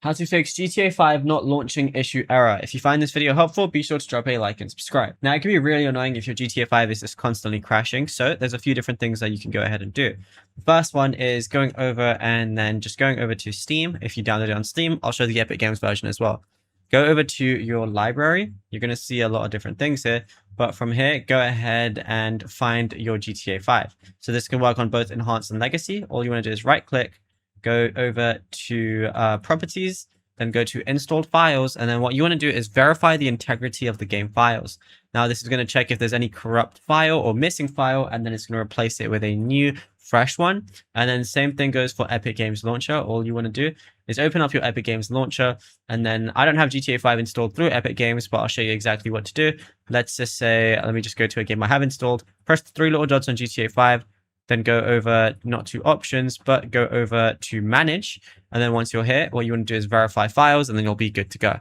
How to fix GTA 5 not launching issue error. If you find this video helpful, be sure to drop a like and subscribe. Now, it can be really annoying if your GTA 5 is just constantly crashing, so there's a few different things that you can go ahead and do. The first one is going over and then just going over to Steam. If you download it on Steam, I'll show the Epic Games version as well. Go over to your library. You're going to see a lot of different things here, but from here, go ahead and find your GTA 5. So this can work on both Enhanced and Legacy. All you want to do is right click, go over to properties, then go to installed files, and then what you want to do is verify the integrity of the game files. Now this is going to check if there's any corrupt file or missing file, and then it's going to replace it with a new fresh one. And then same thing goes for Epic Games Launcher. All you want to do is open up your Epic Games Launcher, and then I don't have GTA 5 installed through Epic Games, but I'll show you exactly what to do. Let's just say, let me just go to a game I have installed, press the three little dots on GTA 5, then go over not to options, but go over to manage. And then once you're here, what you want to do is verify files, and then you'll be good to go.